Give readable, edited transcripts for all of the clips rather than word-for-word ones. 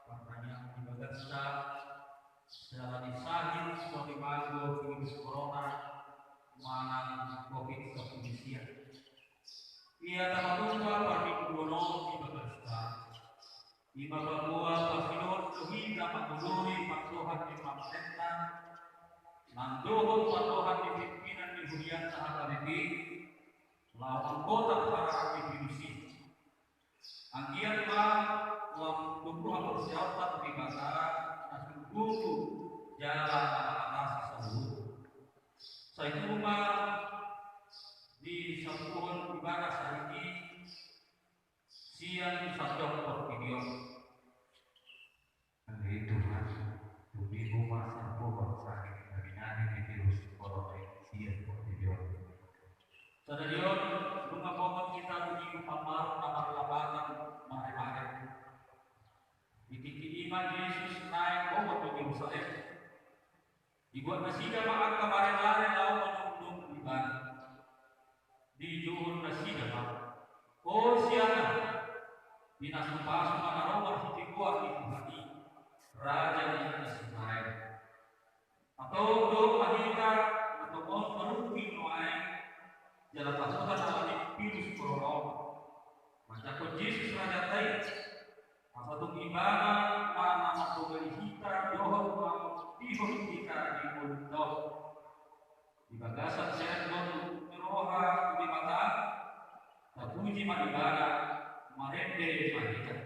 makanya dibagasa secara disahil suatu mago virus corona mana COVID-19. Ia tamatungga pamikuno dibagasa ibabagua pasinod hingga maguluri pagtuhan di pamarentah nandoon pagtuhan di pimpinan di hunian sa akademi lawan kota para aktivisti. Ang iyan ba ang dukuhan persiapan di masa nasungguh jalan atas sahur. Sa ito di sampuan ibadah sa ini siang sabdong perpilihan. Ang Tuhan, tumibo masa po sakit na binani ni virus corona siang perpilihan. Sa dayon, lumabot kita di pamar na marlabanan mare-mare. Ititiiman Yesus naik bawat di Yerusalem. Ibuat na sila maag kamare-mare daw manungdong iban. Di juhon na sila ma. O siya na, pinasumpaso manarawan hitikuan ni Tuhani, Raja ni Israel. Atau do mahita, atau on manungking noay, jalan pasukan awal virus corona. Macam Yesus Raja tayo. Ang atong ibanan na matugalihita doon ang tihon kita di mundo. Ibagasan sermon meroha di mata, napuji manibala, marende mahita.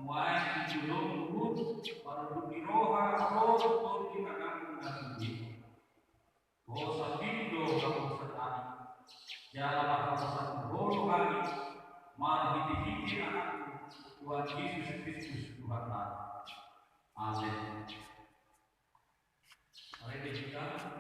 Why Dalam kawasan guru kami, mari hiti-hiti anakku, Tuhan Yesus Kristus Tuhan Allah. Amin. Mari kita Tuhan ada.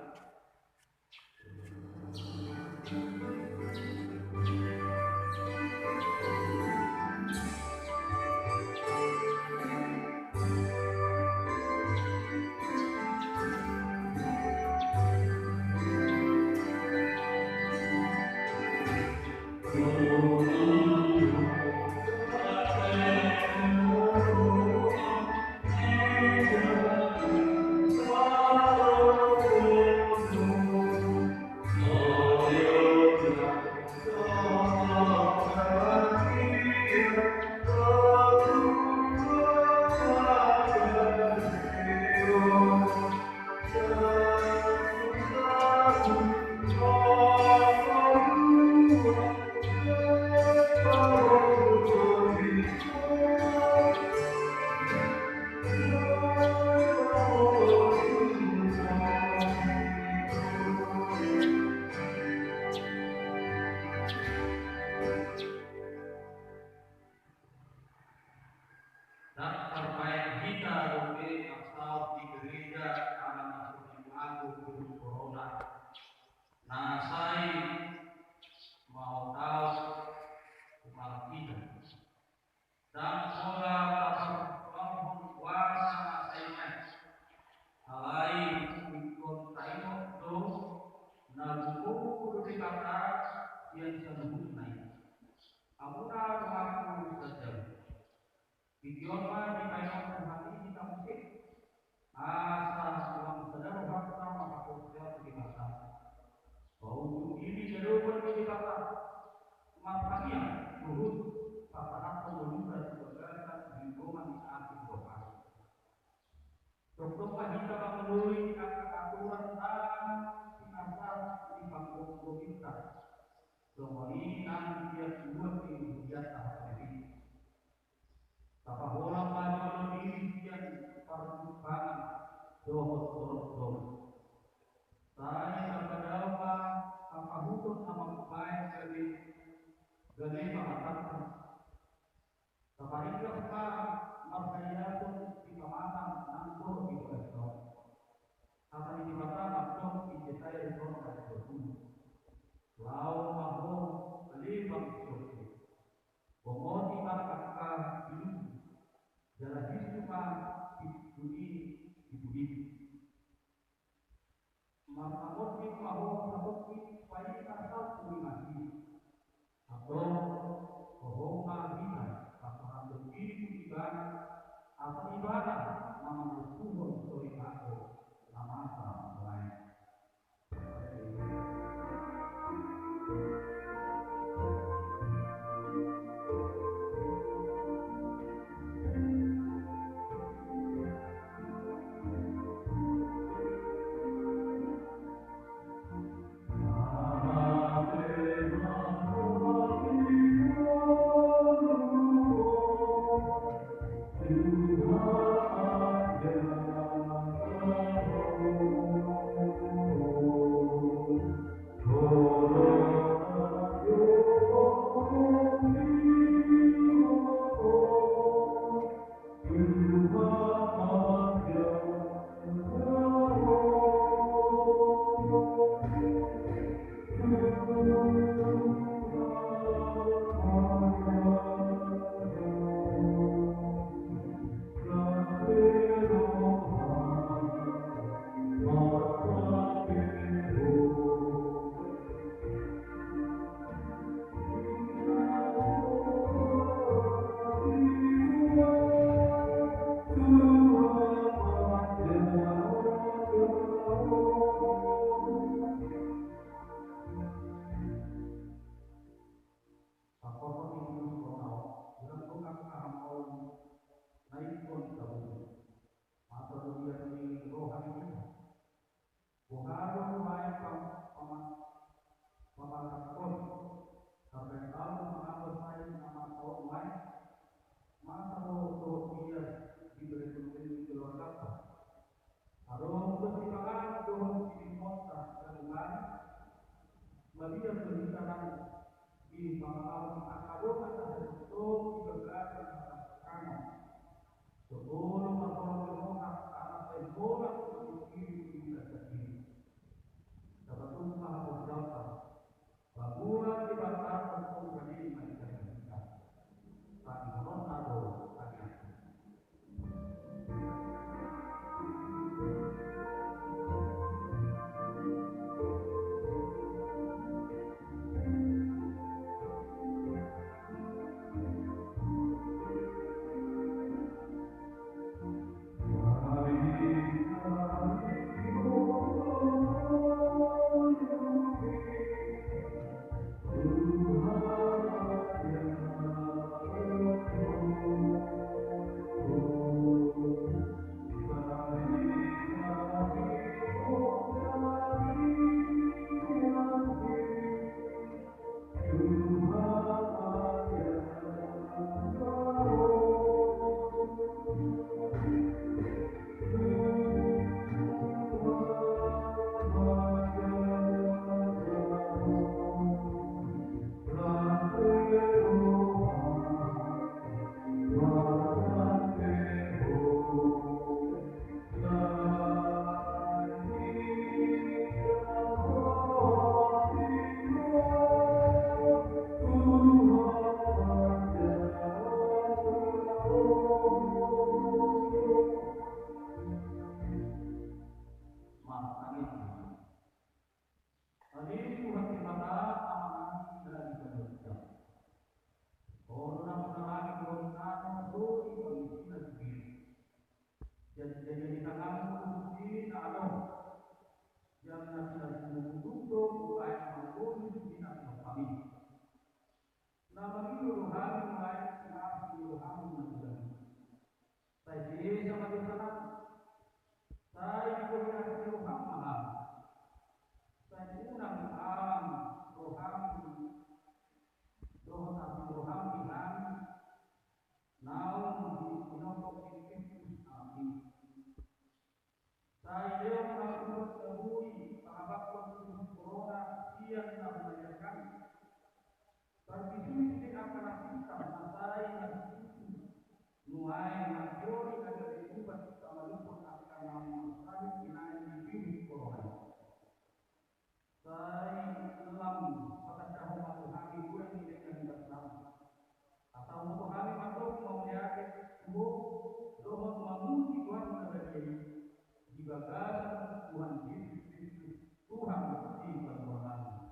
kegagalan Tuhan Yesus Kristus, Tuhan di permohonan.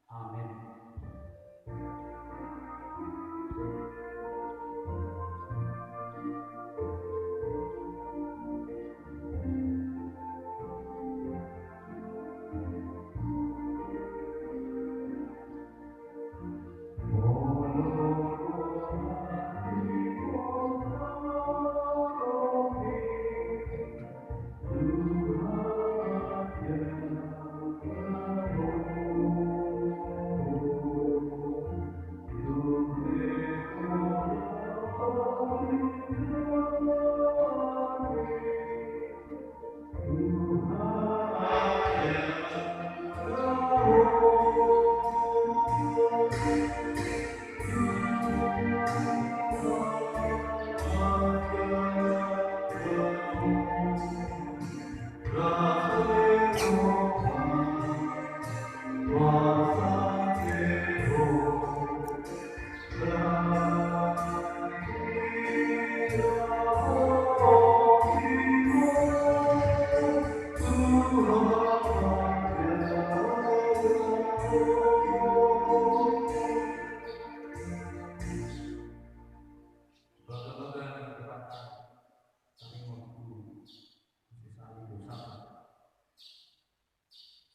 Amin.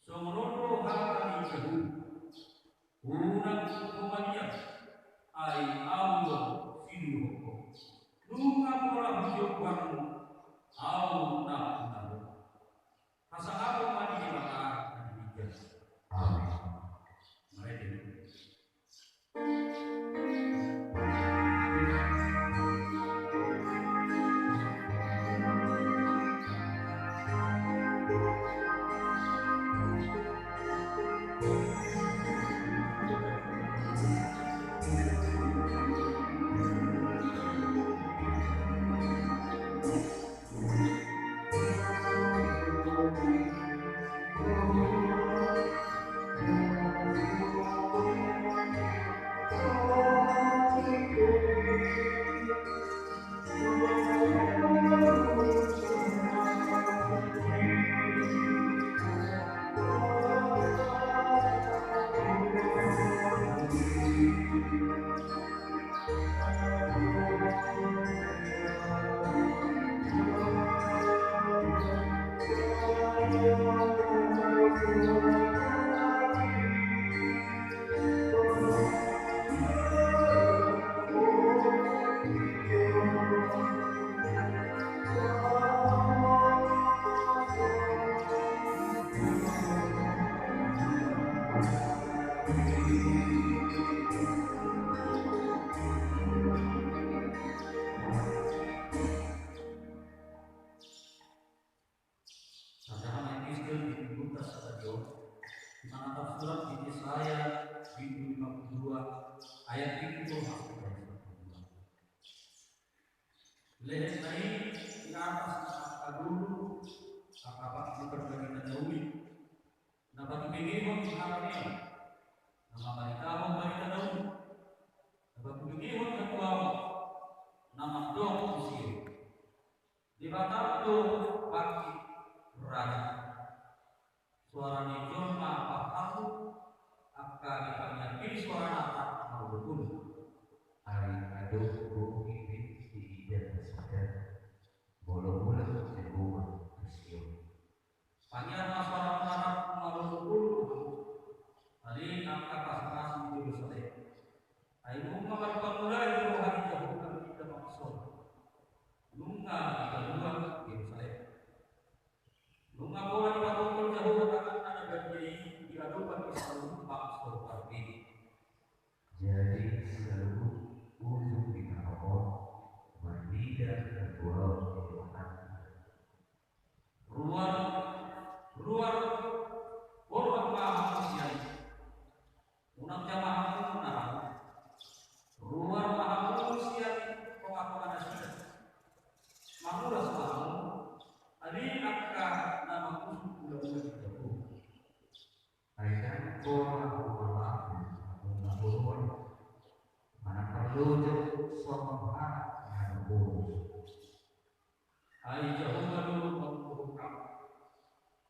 Sumrondo hakani jahu, unang kumanya, ay awon sinuhoko. Nunga mula hujukang awon na unalo. Kasangako manilaka nanibigyan. Amin. Ready. Saudara Kristen di Buta Stadion, menatap surat di Yesaya 52 ayat 30 sampai 42. Lehes naik di atas kakak dulu, kakak bakti berbagi Daudi, dapat dibingihon di harapan, nama baritamu barita Daudi, dapat dibingihon kedua, nama dong usia, di batang dong bakti raja. Suara John apa aku akan dipanggil suara nata maupun Hari aduh bumi di dan sadar bola-bola jebol museum. panggil suara nata maupun tadi angka pas di Yerusalem. Ayo mengabar pemula di rohani jauh kami kita maksud. Nunga di kedua Yerusalem. Nunga bola di batokol jauh akan ada berdiri di adupan Israel maksud kami. Jadi seluruh ujung di Allah mendidak kedua Tuhan. Ruar bola manusia. Unang jamaah menang. Ruar manusia pengakuan asli. Manulah selalu. Adi akan nama khusus bulan-bulan itu. Ayat orang mengakuan mana perlu sombong yang buruk. Ayat jauh dulu membuka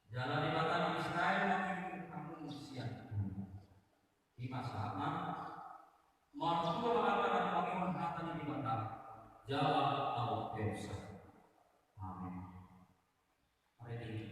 Jalan di mata Israel mengirim kemanusiaan di masa aman. Mahal juga mengatakan bagaimana hati di mata jalan atau dosa. Amin. Mari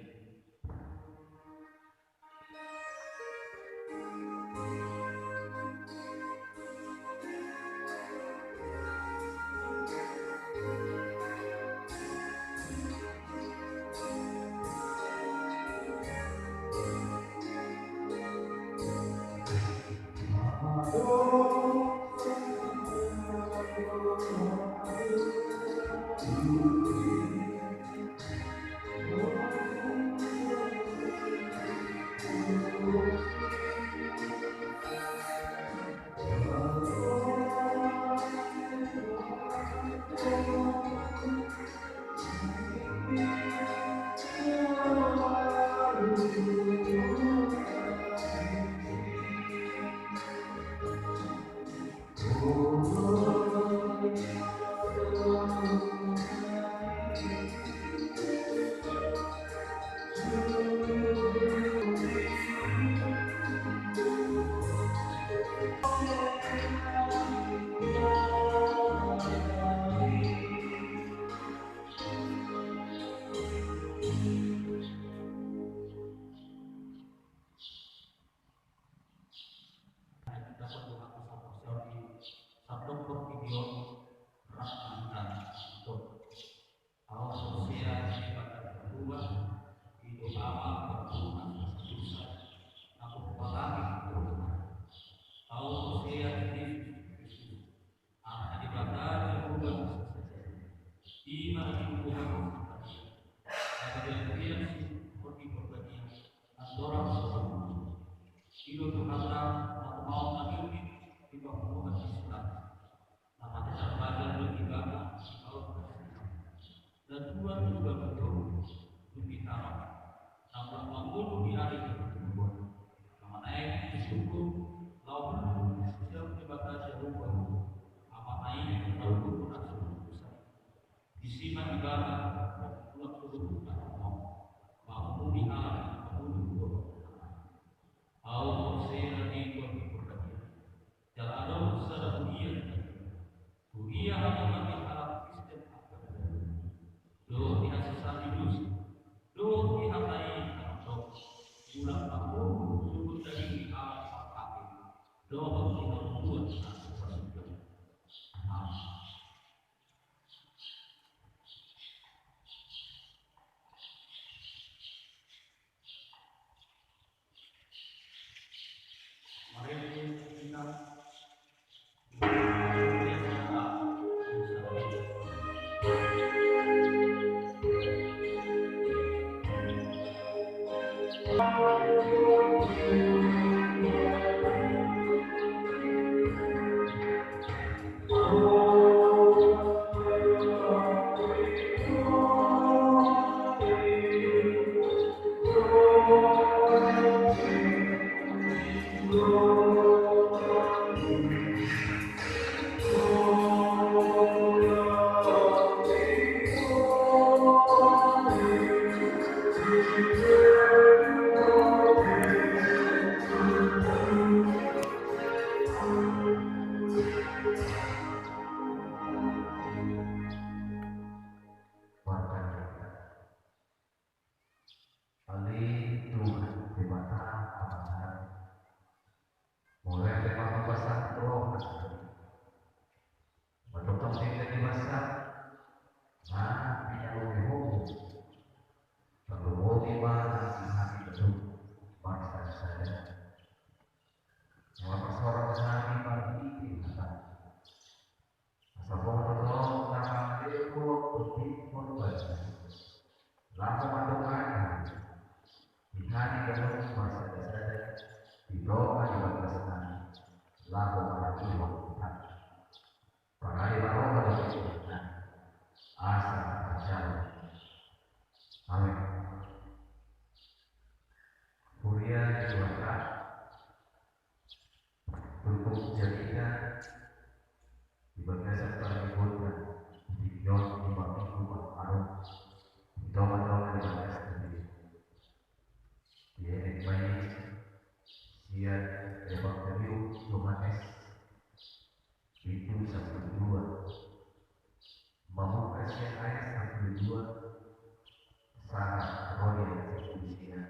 sangat rohani Indonesia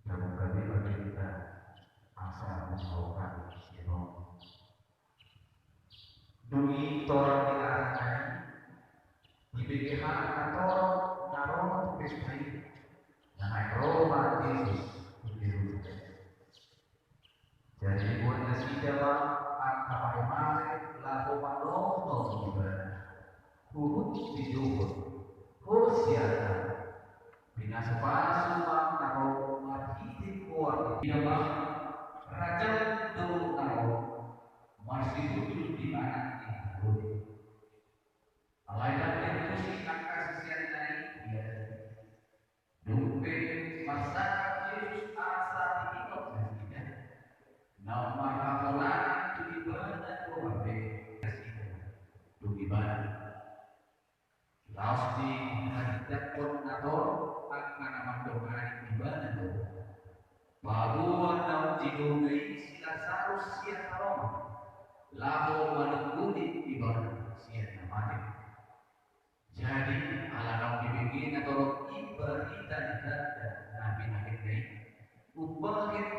dan kami kita asal melakukan sino demi torang diarahkan di BGH atau naron pesai yang Roma Yesus di jadi buat nasi jawa apa kemarin lalu malong juga urut dijual Hosiana bina sepasu bang naro marhiti kuat bina bang raja do naro masih duduk di mana itu alaikan itu si angka sisian naik dia dumpe masyarakat Yesus asa diikut nantinya nama hafalan itu ibadah kuabe itu ibadah Lausti menghadap koordinator akan mendoakan ibadah bahwa dalam tidur sila sarus siang Roma lalu menunggu ibadah siang mati. Jadi ala dalam dibikin atau ibadah dan nabi nabi ini ubahit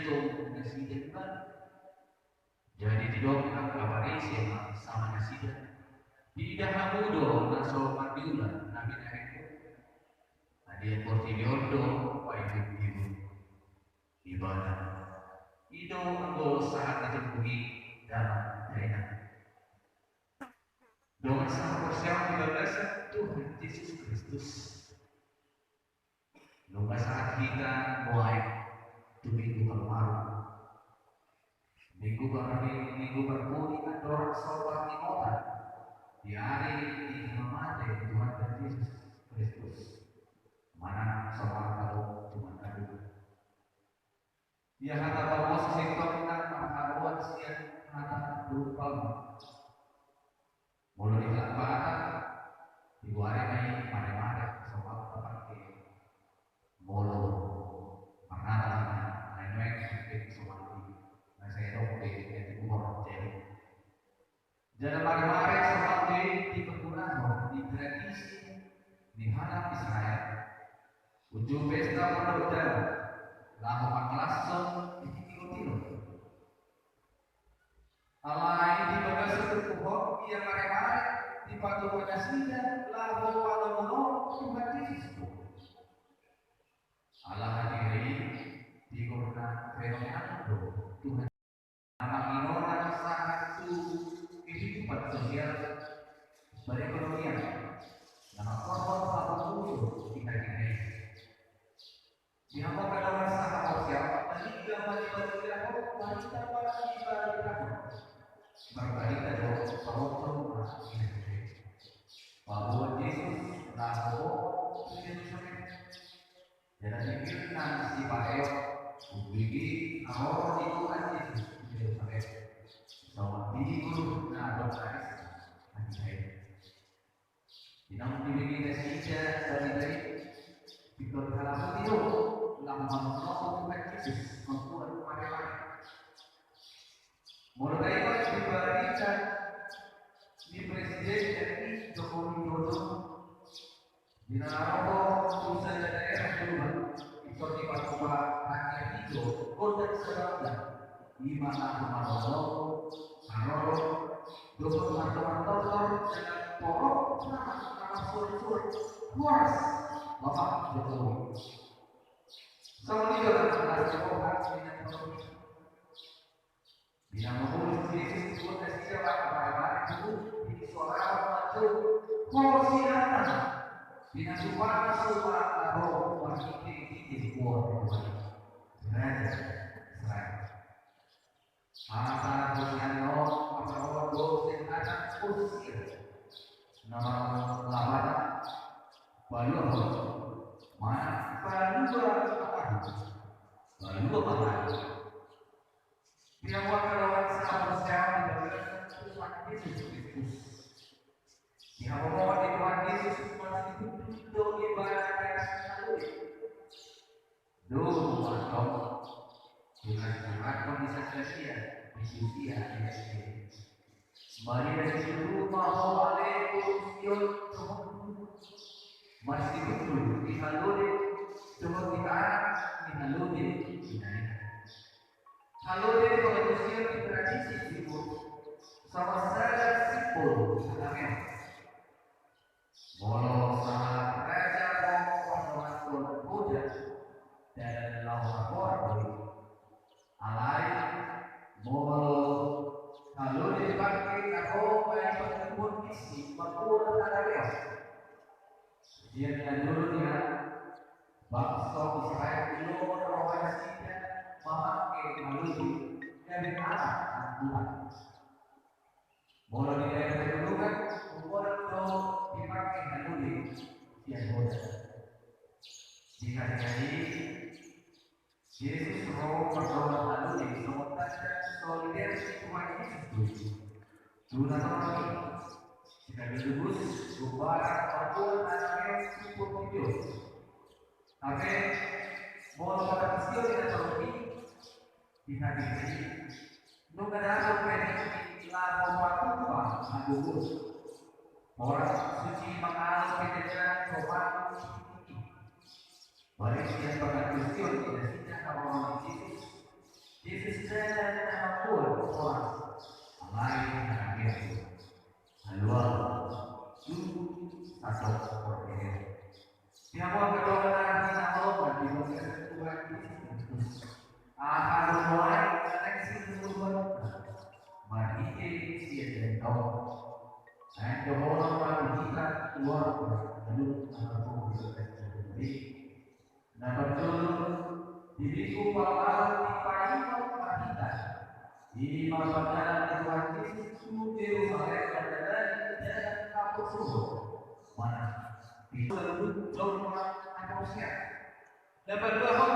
itu nasi depan. Jadi tidak kabar siang sama nasi depan. Tidak hamudo naso mandula nabi nabi adia portiliodo wajib ibu ibadah ido anggo saat terbugi dalam daya dengan sama persiapan berdasar Tuhan Yesus Kristus lupa saat kita mulai itu minggu bermaru minggu bermuli atau sobat imotan di hari ini mati Tuhan Yesus Kristus mana soal kalau cuma kadu dia kata bahwa sektor kita mengharapkan siang kata berupa mulai dilakukan di hari ini pada soal pakai molo makanan lain-lain seperti soal ini saya tahu di umur jadi mari-mari seperti di kebunan, di tradisi, di hadap Israel. Ujung pesta menurutnya, lakukan langsung di tilo-tilo. Alai di bagas berkuhok, ia mari-mari di patu penasinya, lalu pada menolak Tuhan Yesus. Allah hadiri di kota fenomena Tuhan. Anak minora sangat kehidupan sosial perekonomian nama korban apapun kita ini dihampakan dalam sangat sosial menikah bagi-bagi wanita berbalik dari perempuan bahwa Yesus lalu dan dipilihkan si Paeo bagi awal itu Yesus sama tidur na berbaris anjay dinam dibagi desija dari itu dalam tidur lama menolak Tuhan Yesus membuat mari-mari mulai itu diberikan di Presiden RI Joko Widodo di Naroko pusat daerah Tuhan itu di Papua hanya itu kota Serang di mana Allah Aroro, dokter kantor dengan porok nama surat luas Bapak Jokowi. Sama juga dengan Tuhan dengan ekonomi. Bila mengurus Yesus pun siapa kepada itu di suara maju kursi atas. Bila suara Aroro masih di kuat Tuhan. Masa Tuhan Allah dosen anak usia nama lawan balu mana balu apa dia wakil sahabat sekarang Tuhan Yesus Kristus dia membawa Tuhan Yesus masih hidup ibadah selalu dulu atau dengan kondisi sosial Yesusia Mari dari situ bahwa alaikum masih betul dihaluri seperti anak dihaluri dinaik. Haluri manusia di tradisi itu sama saja simpul namanya. Walau salah raja orang Buddha dan lawan alai walau haluri pakai aku yang berkebun isi berkebun ada dia dulunya bangsa Israel dulu merawatnya memakai haluri dari anak Tuhan. Mulai dari keduluan, mulai dipakai haluri yang muda. Jika jadi Yesus roh berdoa haluri sementara solidaritas Tuhan Yesus Tuhan orang jika dibus berubah apapun anaknya cukup hidup. Tapi mau pada kecil tidak terlebih bisa diberi. Nunggu ada prediksi lalu patuha agubus. Orang suci mengalir kejaran coba balik dia pada Kristus tidak tidak kalau Yesus. Yesus dan apapun orang lain akhir. Haluan atau orangnya. Siapa kedua di nama di mana Tuhan Yesus. Akan mulai koneksi Tuhan. Mari kita dan kau. Dan orang kita keluar lalu aku berkata nah betul diriku bahwa di pagi kita di mana Tuhan Yesus Yerusalem dan kampus suruh mana itu jauh manusia dapat bahwa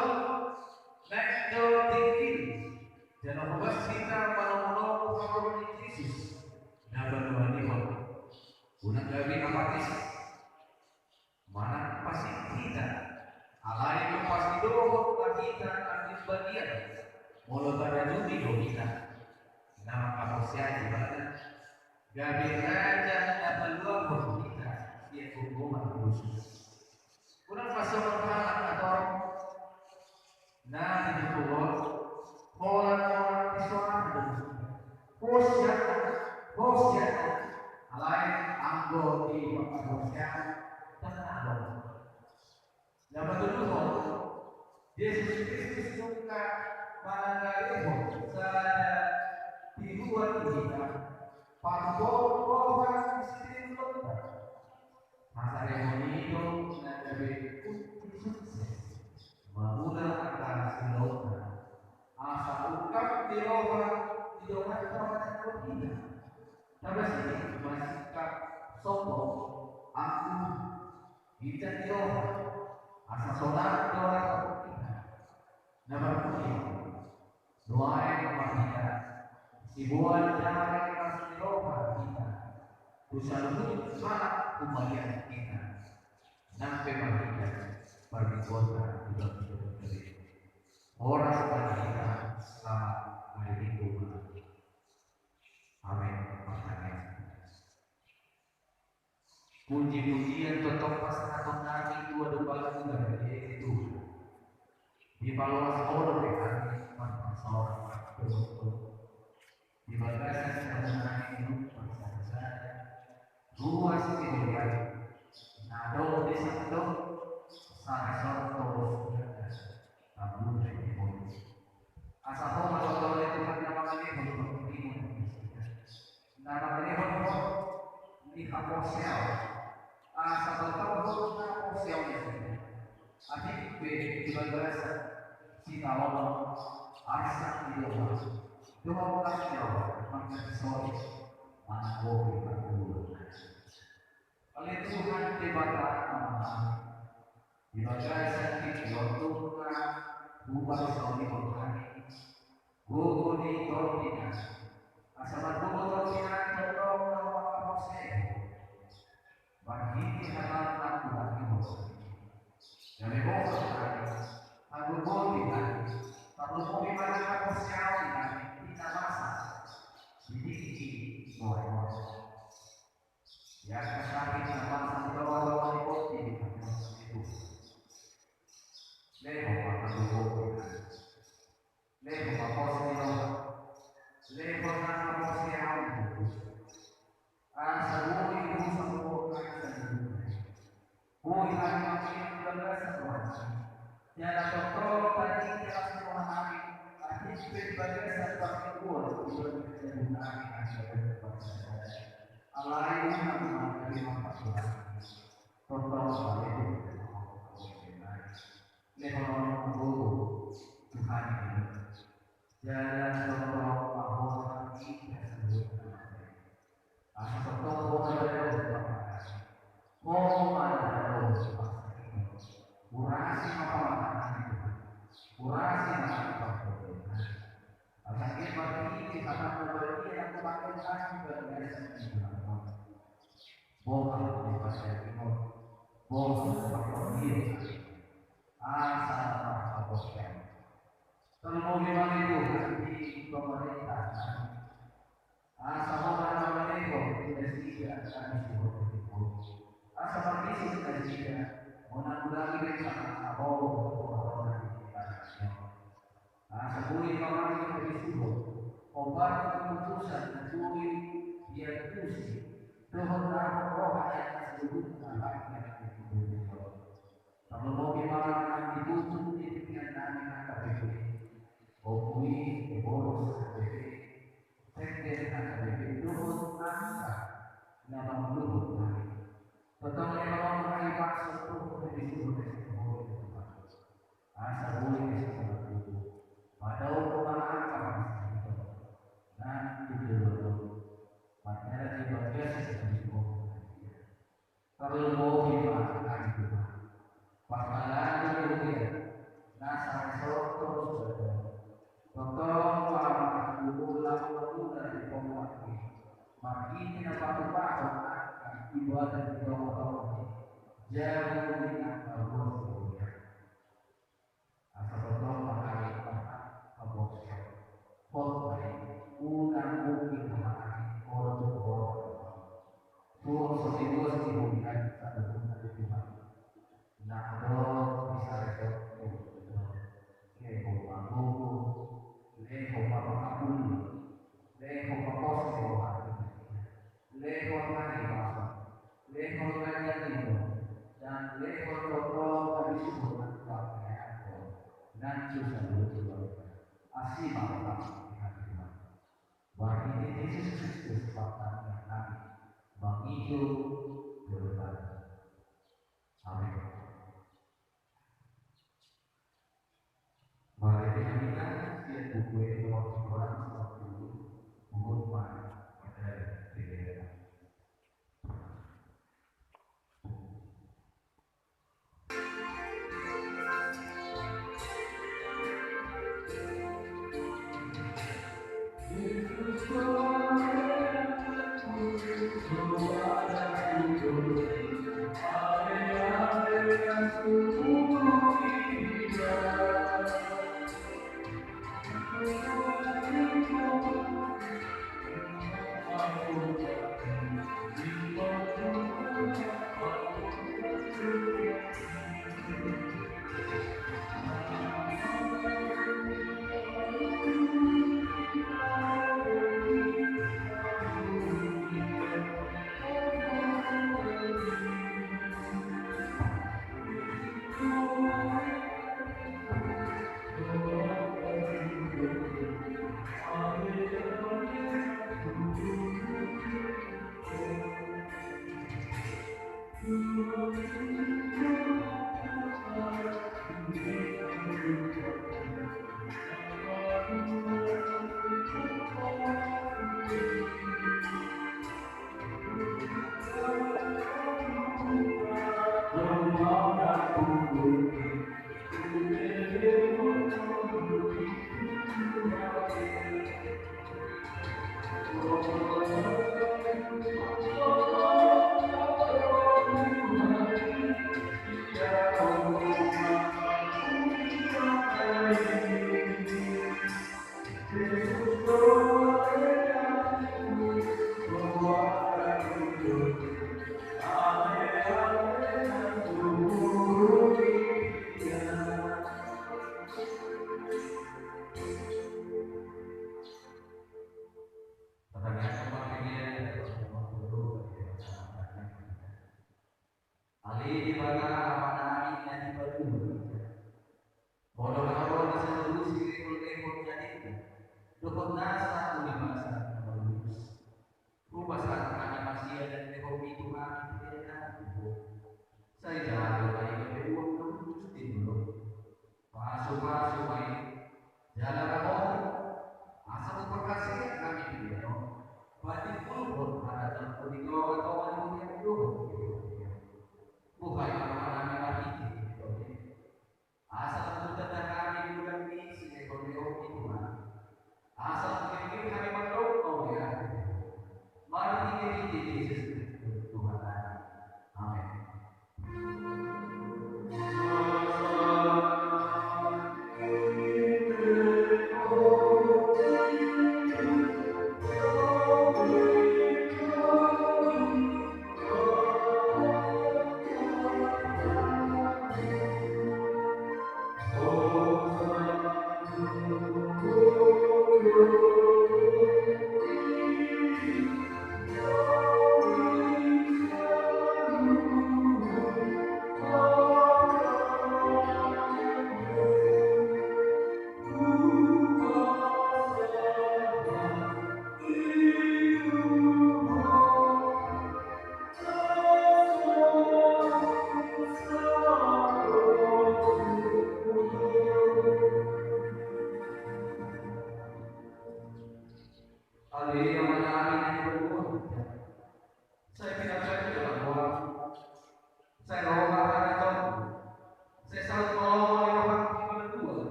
lektor tinggi dan membahas kita malam-malam Tuhan Yesus dapat bahwa guna gabi apatis mana pasti kita alai itu pasti doa kita akan bagian mulut pada judi kita nama kapusia di mana gabi raja dapat dua kita yaitu hukuman khusus kurang masuk anak atau nah itu orang disoal posya alai anggo di posya tenang dapat dulu Yesus Kristus suka menangani saya dibuat kita panggung istri kita masa remoni itu dari sukses memula akan silakan asa ungkap di orang di orang kita sampai sini masih sikap sombong aku kita di orang asa saudara doa kita nama kita doa yang kita sibuan cara kita doa kita usaha semangat kembalian kita sampai kita pergi kota juga dari orang pada kita selamat hari itu amin amin puji-pujian tetap pasangan kami dua depan dari itu di bawah orang dengan seorang di bagasan seorang itu bersama luas kemudian nado di satu sangat terus namun asal kalau itu nama ini nama ini di kaposel asal tahu kaposel ini adik di bagasan si kawan asal di luar dua kali maka sorry mana boleh aku oleh Tuhan dibatakan dibatakan di waktu bukan sorry berkali guru di koordinat asal guru koordinat berdoa nama saya bagi halaman aku lagi dari bawah aku koordinat aku mau dimana aku siapa kita masak ini boleh ya kesalahan sama sama orang kopi Oh, ada kurasi apa kurasi apa sakit bagi ini karena berbagi yang pakai kaki berbiasa bohong di pasar timur bohong pakai asal rasa boskan terlalu memang itu di pemerintah asal orang itu tidak tidak akan disebut asal bagi tidak tidak menanggulangi sama orang sebuli orang yang berisiko obat keputusan sebuli dia pusi Tuhan roh yang tersebut yang kalau mau gimana dibutuh di pikiran kami KPP opui boros KPP sekjen KPP turun angka nama menurut kami tetap memang mengenai maksud untuk disebut asal boleh disebut pada ukuran dan itu materi dibagian disebut kalau dimakan itu pakalan itu nasa terus totong para guru dari pemuati makin apa ibadah di bawah jauh dengan Allah asal totong pakai Allah unang mungkin orang Tuhan setiap dihubungkan pada Tuhan. Nah, bisa leho mabugo, leho mapakapul, leho maposko, leho manibasa, leho nanyanino, dan leho toto kabisunan wakayako, nanti saludo, asima orang bagi ini Yesus Kristus Bapa yang kami menghidup berkat. Amin. Mari kita lihat buku ini orang waktu mengubah dari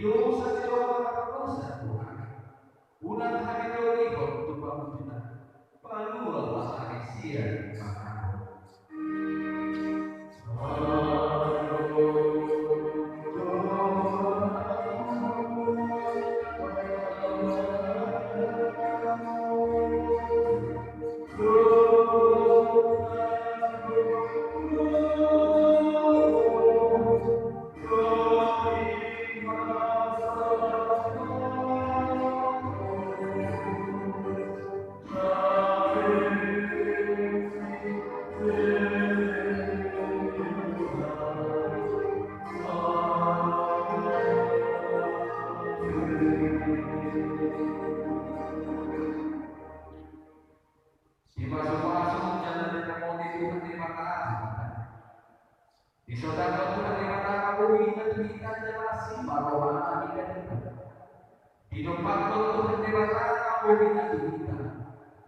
Yo sa Diyos sa Tuhan. Unang hari ikot tu pamujina. Palula pasari siya makano. Si masuk-masuk jalan dengan Tuhan terima kasih. Di saudara Tuhan terima kasih kita jelas barowana kita. Di tempat Tuhan terima kasih kita.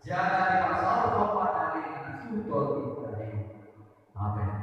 Jangan dipasal kepada dengan tutur kita. Amin.